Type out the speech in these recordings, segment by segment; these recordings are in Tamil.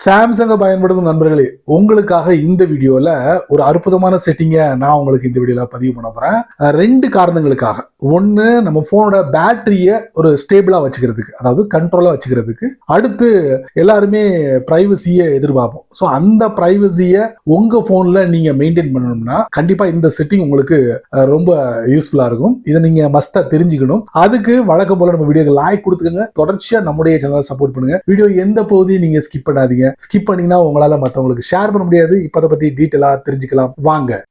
சாம்சங்கை பயன்படுத்தும் நண்பர்களே, உங்களுக்காக இந்த வீடியோல ஒரு அற்புதமான செட்டிங்கை நான் உங்களுக்கு இந்த வீடியோல பதிவு பண்ண போறேன். 2 காரணங்களுக்காக. ஒன்னு, நம்ம போனோட பேட்டரிய ஒரு ஸ்டேபிளா வச்சுக்கிறதுக்கு, அதாவது கண்ட்ரோலா வச்சுக்கிறதுக்கு. அடுத்து, எல்லாருமே பிரைவசியை எதிர்பார்ப்போம். ஸோ அந்த பிரைவசியை உங்க போன்ல நீங்க மெயின்டைன் பண்ணணும்னா கண்டிப்பா இந்த செட்டிங் உங்களுக்கு ரொம்ப யூஸ்ஃபுல்லா இருக்கும். இதை நீங்க மஸ்டா தெரிஞ்சுக்கணும். அதுக்கு வழக்கம் போல நம்ம வீடியோக்கு லைக் கொடுத்துக்கங்க. தொடர்ச்சியா நம்முடைய சேனலை சப்போர்ட் பண்ணுங்க. வீடியோ எந்த பகுதியும் நீங்க ஸ்கிப் பண்ணாதீங்க. ஸ்கிப் பண்ணீங்கன்னா உங்களால மத்தவங்களுக்கு ஷேர் பண்ண முடியாது. இப்ப அதை பத்தி டீட்டெயிலா தெரிஞ்சுக்கலாம் வாங்க.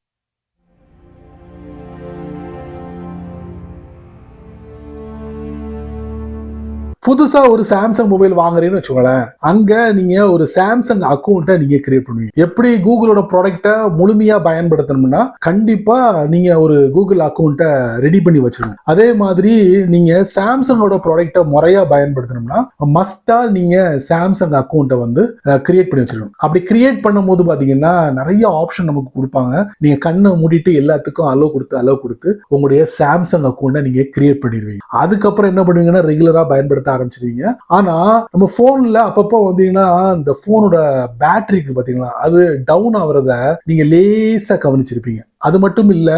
புதுசா ஒரு சாம்சங் மொபைல் வாங்குறீங்கன்னு வச்சுக்கோங்களேன், அங்க நீங்க ஒரு சாம்சங் அக்கௌண்ட்டை நீங்க கிரியேட் பண்ணுவீங்க. எப்படி கூகுளோட ப்ராடக்ட்டை முழுமையா பயன்படுத்தணும்னா கண்டிப்பா நீங்க ஒரு கூகுள் அக்கௌண்ட்டை ரெடி பண்ணி வச்சிடணும். அதே மாதிரி நீங்க சாம்சங்கோட ப்ராடக்ட்டை முறையா பயன்படுத்தணும்னா மஸ்டா நீங்க சாம்சங் அக்கௌண்ட்டை வந்து கிரியேட் பண்ணி வச்சிடணும். அப்படி கிரியேட் பண்ணும்போது பாத்தீங்கன்னா நிறைய ஆப்ஷன் நமக்கு கொடுப்பாங்க. நீங்க கண்ணை மூடிட்டு எல்லாத்துக்கும் அலோ கொடுத்து உங்களுடைய சாம்சங் அக்கௌண்ட்டை நீங்க கிரியேட் பண்ணிடுவீங்க. அதுக்கப்புறம் என்ன பண்ணுவீங்கன்னா ரெகுலரா பயன்படுத்த ஆரம்பிச்சிருவீங்க. ஆனா நம்ம போன்ல அப்பப்போ வந்தீங்கன்னா இந்த போனோட பேட்டரிக்கு பாத்தீங்களா அது டவுன் ஆகுறத நீங்க லேசா கவனிச்சிருப்பீங்க. அது மட்டும் இல்ல,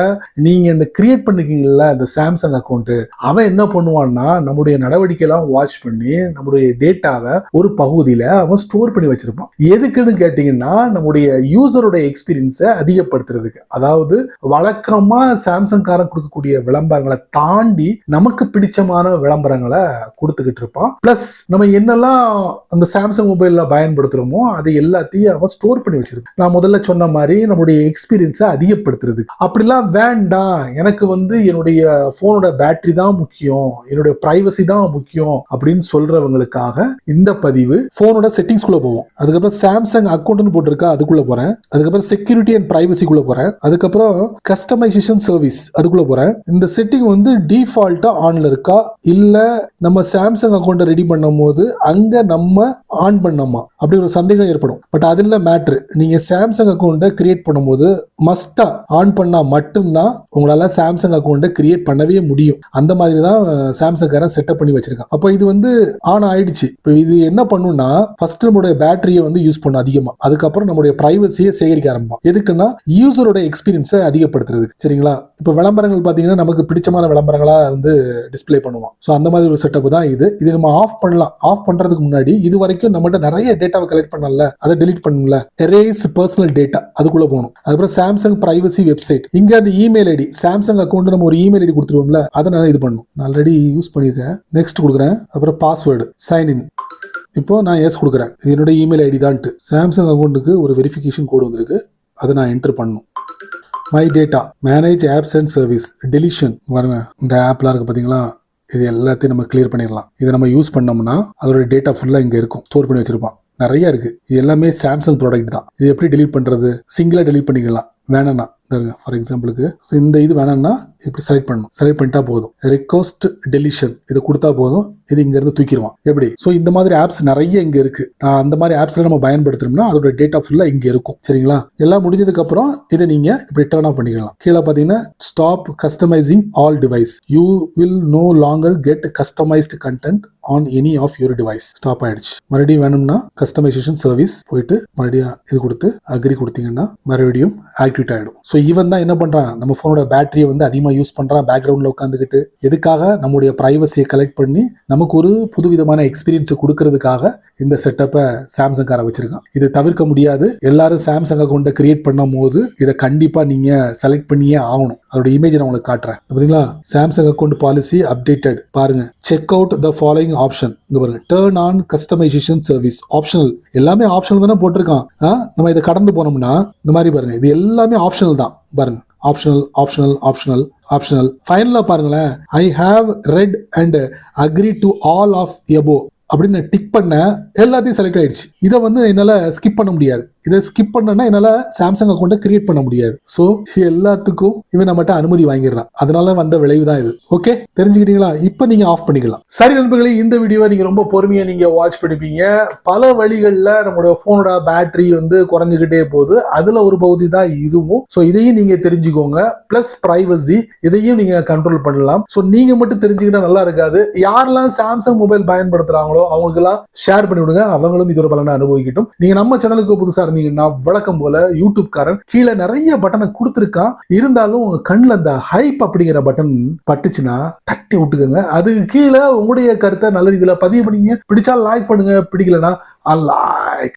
நீங்க இந்த கிரியேட் பண்ணிருக்கீங்கல்ல இந்த சாம்சங் அக்கௌண்ட், அவன் என்ன பண்ணுவான்னா நம்முடைய நடவடிக்கை எல்லாம் வாட்ச் பண்ணி நம்முடைய டேட்டாவை ஒரு பகுதியில அவன் ஸ்டோர் பண்ணி வச்சிருப்பான். எதுக்குன்னு கேட்டீங்கன்னா நம்முடைய யூசரோட எக்ஸ்பீரியன்ஸை அதிகப்படுத்துறதுக்கு. அதாவது வழக்கமா சாம்சங் காரன் கொடுக்கக்கூடிய விளம்பரங்களை தாண்டி நமக்கு பிடிச்சமான விளம்பரங்களை கொடுத்துக்கிட்டு இருப்பான். பிளஸ் நம்ம என்னெல்லாம் அந்த சாம்சங் மொபைல்ல பயன்படுத்துறோமோ அதை எல்லாத்தையும் அவன் ஸ்டோர் பண்ணி வச்சிருப்பான். நான் முதல்ல சொன்ன மாதிரி நம்முடைய எக்ஸ்பீரியன்ஸை அதிகப்படுத்துறது. அப்படிலாம் வேண்டாம், எனக்கு வந்து என்னுடைய போனோட பேட்டரி தான் முக்கியம், என்னுடைய பிரைவசி தான் முக்கியம் அப்படின்னு சொல்றவங்களுக்காக இந்த பதிவு. போனோட செட்டிங்ஸ் குள்ள போவோம். அதுக்கப்புறம் சாம்சங் அக்கௌண்ட்னு போட்டிருக்கா அதுக்குள்ள போறேன். அதுக்கப்புறம் செக்யூரிட்டி அண்ட் பிரைவசிக்குள்ள போறேன். அதுக்கப்புறம் கஸ்டமைசேஷன் சர்வீஸ் அதுக்குள்ள போறேன். இந்த செட்டிங் வந்து டிஃபால்ட்டா ஆன்ல இருக்கா இல்ல நம்ம சாம்சங் அக்கௌண்ட் ரெடி பண்ணும் போது அங்க நம்ம ஆன் பண்ணோமா அப்படி ஒரு சந்தேகம் ஏற்படும். பட் அது இல்ல மேட்ரு. நீங்க சாம்சங் அக்கௌண்ட்டை கிரியேட் பண்ணும்போது மஸ்டா ஆன் பண்ணா மட்டும்தான் உங்களால சாம்சங் அக்கௌண்ட்டை கிரியேட் பண்ணவே முடியும். அந்த மாதிரி தான் சாம்சங் காரன் செட்டப் பண்ணி வச்சிருக்கான். அப்போ இது வந்து ஆன் ஆயிடுச்சு. இப்போ இது என்ன பண்ணும்னா ஃபர்ஸ்ட் நம்மளுடைய பேட்டரியை வந்து யூஸ் பண்ணும் அதிகமா. அதுக்கப்புறம் நம்மளுடைய பிரைவசியை சேகரிக்க ஆரம்பிக்கும். எதுக்குன்னா யூசரோட எக்ஸ்பீரியன்ஸை அதிகப்படுத்துறதுக்கு. சரிங்களா? இப்போ விளம்பரங்கள் பாத்தீங்கன்னா நமக்கு பிடிச்சமான விளம்பரங்களா வந்து டிஸ்பிளே பண்ணுவோம். ஸோ அந்த மாதிரி ஒரு செட்டப் தான் இது. இது நம்ம ஆஃப் பண்ணலாம். ஆஃப் பண்றதுக்கு முன்னாடி இது வரைக்கும் நம்மகிட்ட நிறைய டேட்டாவை கலெக்ட் பண்ணல, அதை டெலிட் பண்ணல. எரேஸ் பர்சனல் டேட்டா அதுக்குள்ள போகணும். அதுக்கப்புறம் சாம்சங் பிரைவசி வெப்சைட், இங்க அந்த இமெயில் ஐடி சாம்சங் அக்கௌண்ட் நம்ம ஒரு இமெயில் ஐடி கொடுத்துருவோம்ல, அதை நான் இது பண்ணும். நான் ஆல்ரெடி யூஸ் பண்ணிருக்கேன். நெக்ஸ்ட் கொடுக்குறேன். அப்புறம் பாஸ்வேர்டு சைன் இன். இப்போ நான் எஸ் கொடுக்குறேன். இது என்னோட இமெயில் ஐடி தான்ட்டு. சாம்சங் அக்கௌண்ட்டுக்கு ஒரு வெரிஃபிகேஷன் கோடு வந்திருக்கு, அதை நான் என்டர் பண்ணணும். My data, manage apps and service, deletion. பாருங்க இந்த ஆப்லாம் இருக்கு பாத்தீங்களா, இது எல்லாத்தையும் நம்ம கிளியர் பண்ணிடலாம். இதை நம்ம யூஸ் பண்ணோம்னா அதோட டேட்டா ஃபுல்லா இங்க இருக்கும், ஸ்டோர் பண்ணி வச்சிருப்பான். நிறைய இருக்கு. இது எல்லாமே சாம்சங் ப்ராடக்ட் தான். இது எப்படி டெலீட் பண்றது? சிங்கிளா டெலீட் பண்ணிக்கலாம். வேணாம்னா ஃபார் எக்ஸாம்பிளுக்கு இந்த இது வேணாம்னா இப்படி செலக்ட் பண்ணணும். செலக்ட் பண்ணிட்டா போதும். ரெக்வஸ்ட் டெலிஷன் இது கொடுத்தா போதும். இது இங்க இருந்து தூக்கிடுவான். எப்படி? ஸோ இந்த மாதிரி ஆப்ஸ் நிறைய இங்க இருக்கு. அந்த மாதிரி ஆப்ஸ்ல நம்ம பயன்படுத்தணும்னா அதோட டேட்டா ஃபுல்லா இங்க இருக்கும். சரிங்களா? எல்லாம் முடிஞ்சதுக்கு அப்புறம் இதை நீங்க இப்படி டர்ன் ஆஃப் பண்ணிக்கலாம். கீழே பாத்தீங்கன்னா stop customizing all device, you will no longer get customized content on any of your device. Stop ஆயிடுச்சு. மறுபடியும் வேணும்னா கஸ்டமைசேஷன் சர்வீஸ் போயிட்டு மறுபடியும் இது கொடுத்து அக்ரி கொடுத்தீங்கன்னா மறுபடியும் ஆக்டிவேட் ஆயிடும். ஸோ இவன் தான் என்ன பண்றான், நம்ம போனோட பேட்டரியை வந்து அதிகமாக யூஸ் பண்றான். பேக்ரவுண்ட்ல உட்காந்துக்கிட்டு எதுக்காக? நம்முடைய பிரைவசியை கலெக்ட் பண்ணி நமக்கு ஒரு புதுவிதமான எக்ஸ்பீரியன்ஸை கொடுக்கறதுக்காக இந்த செட்டப்பை சாம்சங் கார வச்சிருக்கான். இது தவிர்க்க முடியாது. எல்லாரும் சாம்சங் அக்கௌண்ட்டை கிரியேட் பண்ணும் போது இதை கண்டிப்பா நீங்க செலக்ட் பண்ணியே ஆகணும். அதோட இமேஜ் நான் உங்களுக்கு காட்டுறேன். பார்த்தீங்களா? Samsung account policy updated. பாருங்க, check out the following option. இங்க பாருங்க, turn on customization service optional. எல்லாமே ஆப்ஷனல் தானே போட்டிருக்கான். நம்ம இதை கடந்து போனோம்னா இந்த மாதிரி பாருங்க, இது எல்லாமே ஆப்ஷனல் தான். பாருங்க, ஆப்ஷனல் ஆப்ஷனல் ஆப்ஷனல் ஆப்ஷனல். ஃபைனலா பாருங்களேன், I have read and agree to all of above அப்படின்னு டிக் பண்ண எல்லாத்தையும் செலக்ட் ஆயிடுச்சு. இதை வந்து என்னால ஸ்கிப் பண்ண முடியாது. இதை ஸ்கிப் பண்ணா என்னால சாம்சங் அக்கௌண்ட்டை கிரியேட் பண்ண முடியாது. ஸோ எல்லாத்துக்கும் இவன் நம்மகிட்ட அனுமதி வாங்கிடுறான். அதனால வந்த விளைவு தான் இது. ஓகே, தெரிஞ்சுக்கிட்டீங்களா? இப்போ நீங்க ஆஃப் பண்ணிக்கலாம். சரி நண்பர்களே, இந்த வீடியோவை நீங்க ரொம்ப பொறுமையா நீங்க வாட்ச் பண்ணிப்பீங்க. பல வழிகளில் நம்மளோட போனோட பேட்டரி வந்து குறைஞ்சுக்கிட்டே போகுது. அதுல ஒரு பகுதி தான் இதுவும். ஸோ இதையும் நீங்க தெரிஞ்சுக்கோங்க. பிளஸ் பிரைவசி இதையும் நீங்க கண்ட்ரோல் பண்ணலாம். ஸோ நீங்க மட்டும் தெரிஞ்சுக்கிட்டா நல்லா இருக்காது. யாரெல்லாம் சாம்சங் மொபைல் பயன்படுத்துறாங்களோ இருக்காங்களோ அவங்களுக்கு எல்லாம் ஷேர் பண்ணி விடுங்க, அவங்களும் இதோட பலனை அனுபவிக்கட்டும். நீங்க நம்ம சேனலுக்கு புதுசா இருந்தீங்கன்னா வழக்கம் போல யூடியூப் காரன் கீழே நிறைய பட்டனை கொடுத்துருக்கான், இருந்தாலும் கண்ணுல அந்த ஹைப் அப்படிங்கிற பட்டன் பட்டுச்சுன்னா தட்டி விட்டுக்கோங்க. அது கீழே உங்களுடைய கருத்தை நல்ல ரீதியில பதிவு பண்ணீங்க. பிடிச்சா லைக் பண்ணுங்க, பிடிக்கலன்னா அன்லைக்.